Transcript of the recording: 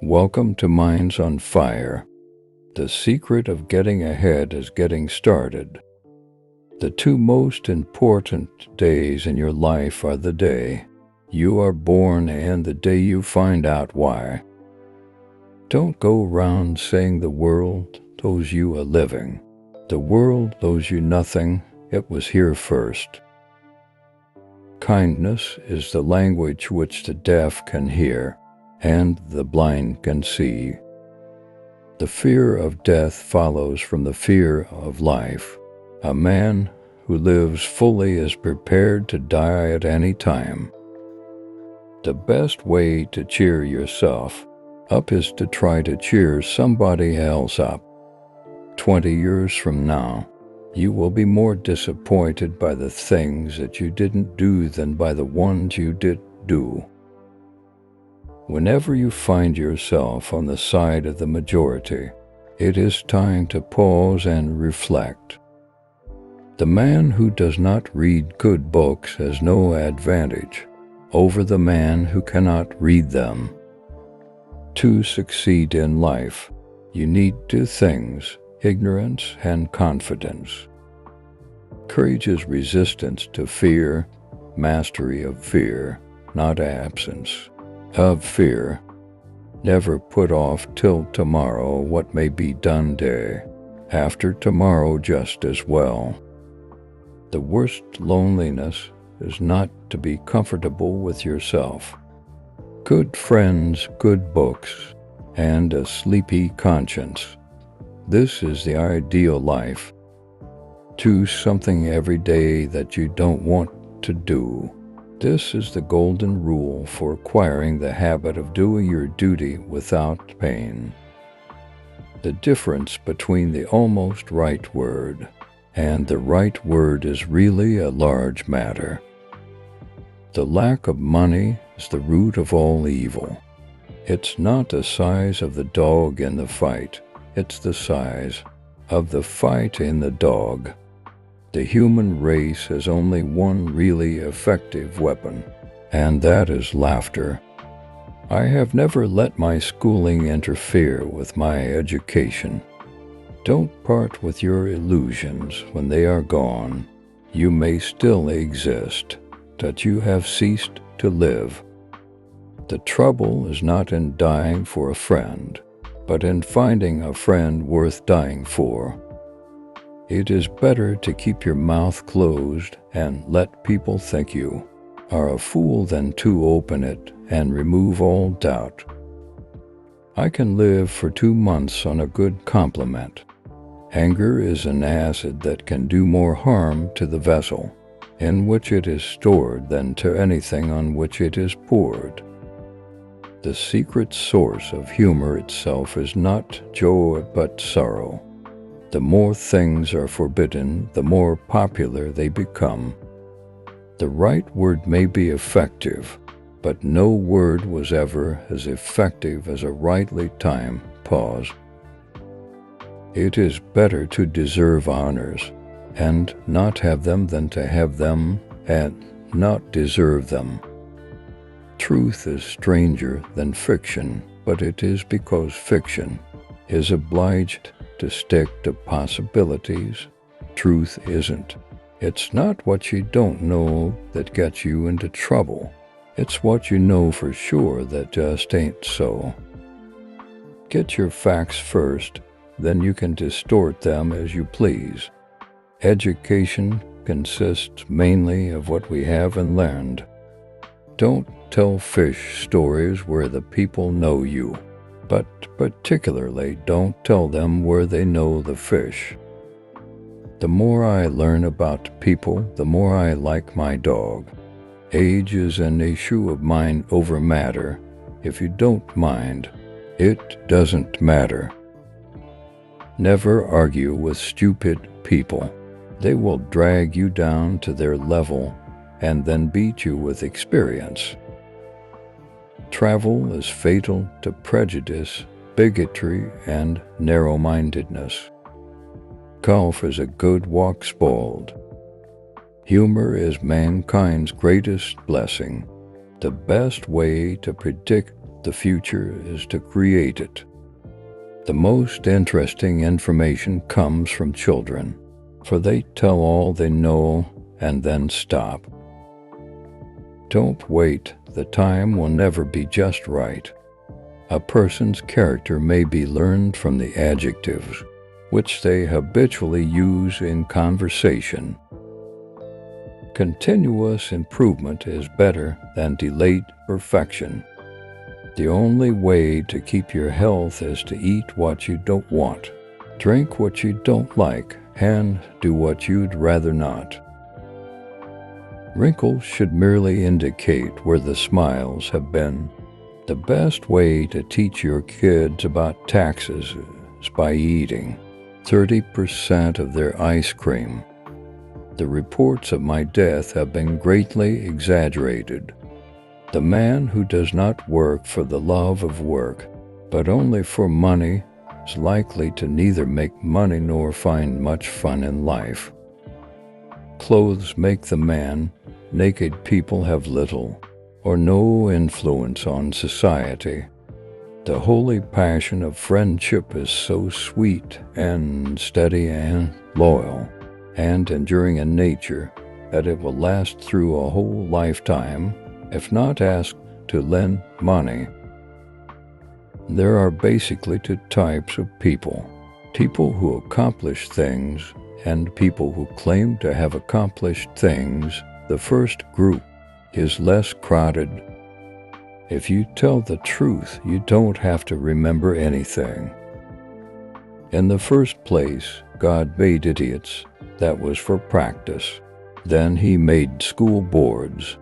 Welcome to Minds on Fire. The secret of getting ahead is getting started. The two most important days in your life are the day you are born and the day you find out why. Don't go round saying the world owes you a living. The world owes you nothing. It was here first. Kindness is the language which the deaf can hear and the blind can see. The fear of death follows from the fear of life. A man who lives fully is prepared to die at any time. The best way to cheer yourself up is to try to cheer somebody else up. 20 years from now, you will be more disappointed by the things that you didn't do than by the ones you did do. Whenever you find yourself on the side of the majority, it is time to pause and reflect. The man who does not read good books has no advantage over the man who cannot read them. To succeed in life, you need two things: ignorance and confidence. Courage is resistance to fear, mastery of fear, not absence of fear. Never put off till tomorrow what may be done day after tomorrow just as well. The worst loneliness is not to be comfortable with yourself. Good friends, good books, and a sleepy conscience. This is the ideal life. Do something every day that you don't want to do. This is the golden rule for acquiring the habit of doing your duty without pain. The difference between the almost right word and the right word is really a large matter. The lack of money is the root of all evil. It's not the size of the dog in the fight, it's the size of the fight in the dog. The human race has only one really effective weapon, and that is laughter. I have never let my schooling interfere with my education. Don't part with your illusions when they are gone. You may still exist, but you have ceased to live. The trouble is not in dying for a friend, but in finding a friend worth dying for. It is better to keep your mouth closed and let people think you are a fool than to open it and remove all doubt. I can live for 2 months on a good compliment. Anger is an acid that can do more harm to the vessel in which it is stored than to anything on which it is poured. The secret source of humor itself is not joy but sorrow. The more things are forbidden, the more popular they become. The right word may be effective, but no word was ever as effective as a rightly timed pause. It is better to deserve honors and not have them than to have them and not deserve them. Truth is stranger than fiction, but it is because fiction is obliged to stick to possibilities. Truth isn't. It's not what you don't know that gets you into trouble. It's what you know for sure that just ain't so. Get your facts first, then you can distort them as you please. Education consists mainly of what we haven't learned. Don't tell fish stories where the people know you, but particularly don't tell them where they know the fish. The more I learn about people, the more I like my dog. Age is an issue of mind over matter. If you don't mind, it doesn't matter. Never argue with stupid people. They will drag you down to their level and then beat you with experience. Travel is fatal to prejudice, bigotry, and narrow-mindedness. Golf is a good walk spoiled. Humor is mankind's greatest blessing. The best way to predict The future is to create it. The most interesting information comes from children, for they tell all they know and then stop. Don't wait, the time will never be just right. A person's character may be learned from the adjectives, which they habitually use in conversation. Continuous improvement is better than delayed perfection. The only way to keep your health is to eat what you don't want, drink what you don't like, and do what you'd rather not. Wrinkles should merely indicate where the smiles have been. The best way to teach your kids about taxes is by eating 30% of their ice cream. The reports of my death have been greatly exaggerated. The man who does not work for the love of work, but only for money, is likely to neither make money nor find much fun in life. Clothes make the man. Naked people have little or no influence on society. The holy passion of friendship is so sweet and steady and loyal and enduring in nature that it will last through a whole lifetime if not asked to lend money. There are basically two types of people: people who accomplish things and people who claim to have accomplished things. The first group is less crowded. If you tell the truth, you don't have to remember anything. In the first place, God made idiots. That was for practice. Then he made school boards.